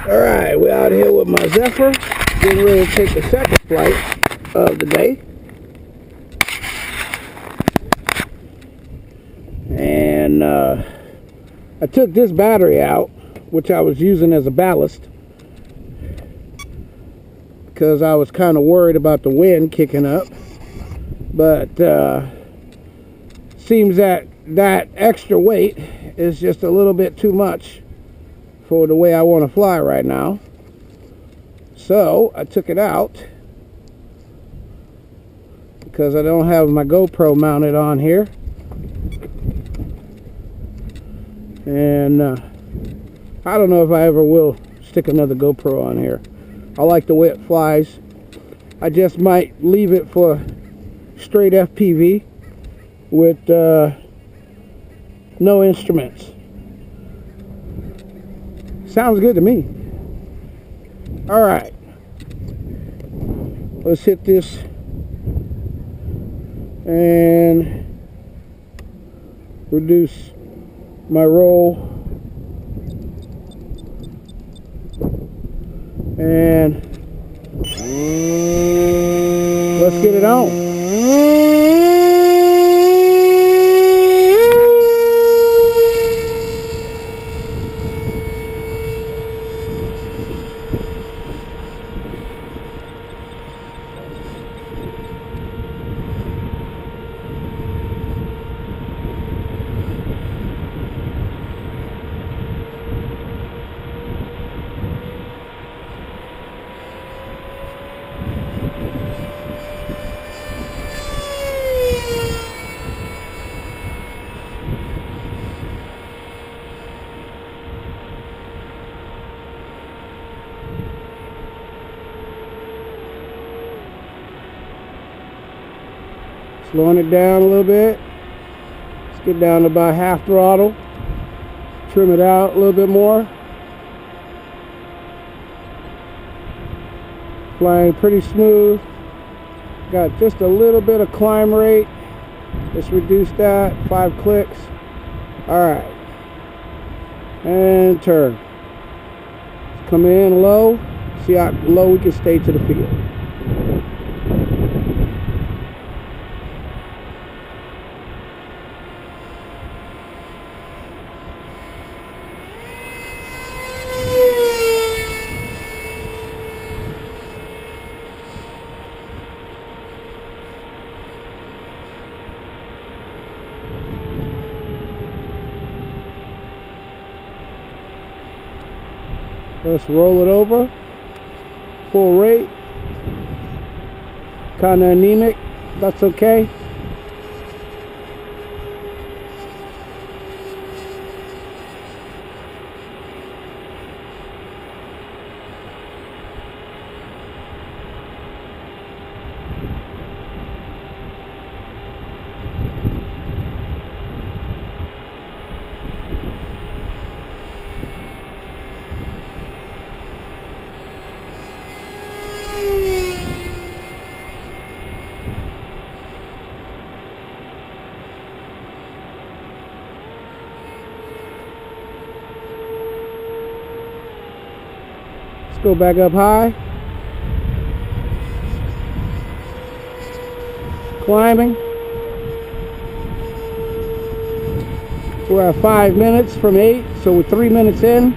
Alright, we're out here with my Zephyr, getting ready to take the second flight of the day. And I took this battery out, which I was using as a ballast, because I was kind of worried about the wind kicking up. But seems that extra weight is just a little bit too much for the way I want to fly right now. So I took it out because I don't have my GoPro mounted on here. And I don't know if I ever will stick another GoPro on here. I like the way it flies. I just might leave it for straight FPV with no instruments. Sounds good to me. Alright, let's hit this and reduce my roll, and let's get it on. Slowing it down a little bit. Let's get down to about half throttle. Trim it out a little bit more. Flying pretty smooth. Got just a little bit of climb rate. Let's reduce that. 5 clicks. Alright. And turn. Let's come in low. See how low we can stay to the field. Let's roll it over. Full rate. Kind of anemic. That's okay. Let's go back up high. Climbing. We're at 5 minutes from 8, so we're 3 minutes in.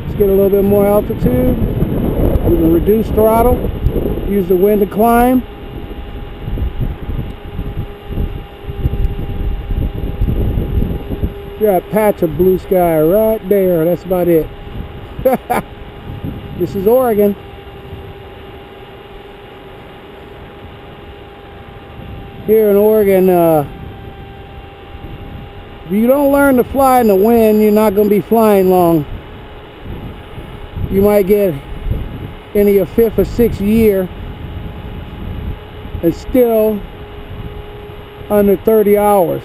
Let's get a little bit more altitude. We can reduce throttle. Use the wind to climb. Got a patch of blue sky right there. That's about it. This is Oregon. Here in Oregon, if you don't learn to fly in the wind, you're not going to be flying long. You might get into your 5th or 6th year and still under 30 hours.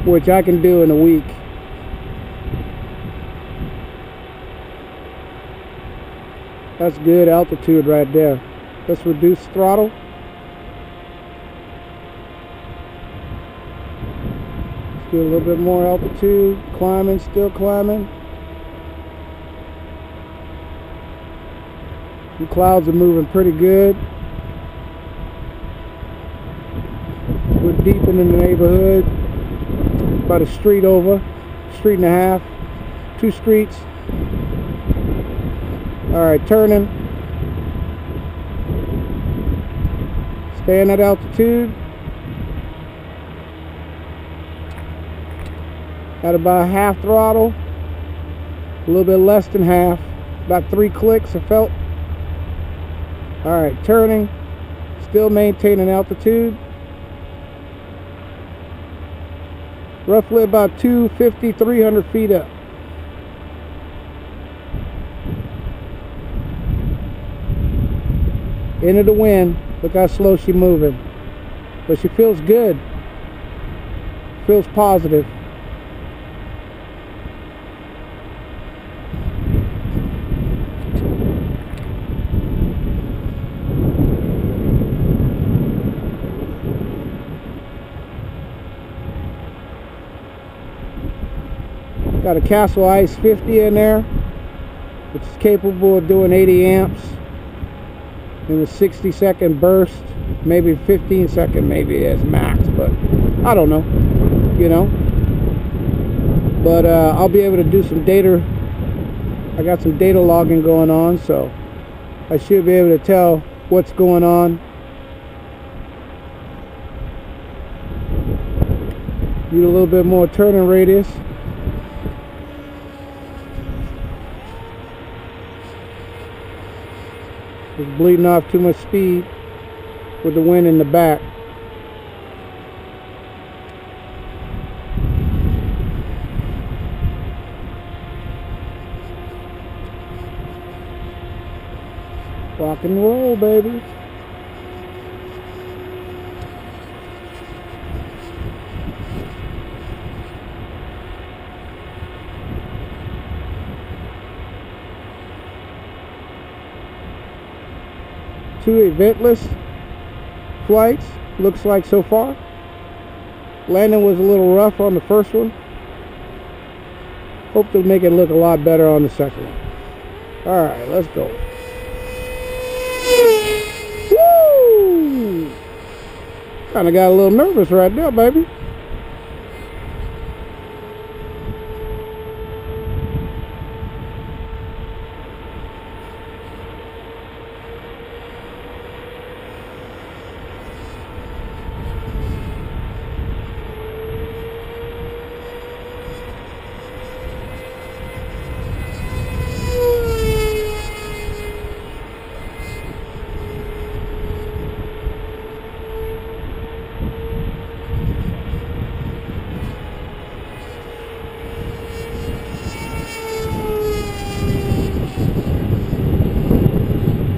Which I can do in a week. That's good altitude right there. Let's reduce throttle. Let's get a little bit more altitude. Climbing, still climbing. The clouds are moving pretty good. We're deep in the neighborhood. About a street over. Street and a half. 2 streets. Alright, turning. Staying at altitude. At about half throttle. A little bit less than half. About 3 clicks I felt. Alright, turning. Still maintaining altitude. Roughly about 250, 300 feet up. Into the wind. Look how slow she's moving. But she feels good. Feels positive. Got a Castle Ice 50 in there, which is capable of doing 80 amps in a 60-second burst, maybe 15-second, maybe as max, but I don't know, you know. But I'll be able to do some data. I got some data logging going on, so I should be able to tell what's going on. Need a little bit more turning radius. It's bleeding off too much speed with the wind in the back. Rock and roll, baby. Two eventless flights, looks like so far. Landing was a little rough on the first one. Hope to make it look a lot better on the second one. Alright, let's go. Woo! Kinda got a little nervous right there, baby.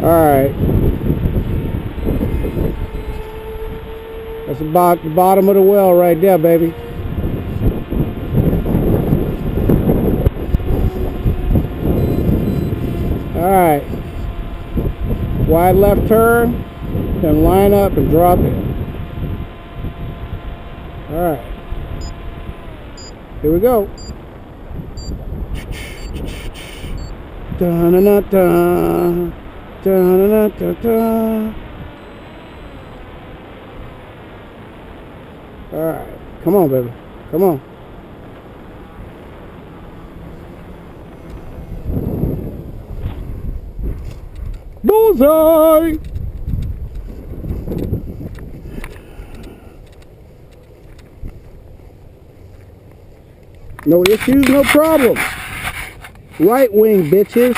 Alright. That's about the bottom of the well right there, baby. Alright. Wide left turn, then line up and drop it. Alright. Here we go. Da-na-na-da. Da-da-da-da-da. Alright, come on, baby. Come on. Bullseye! No issues, no problem. Right wing, bitches.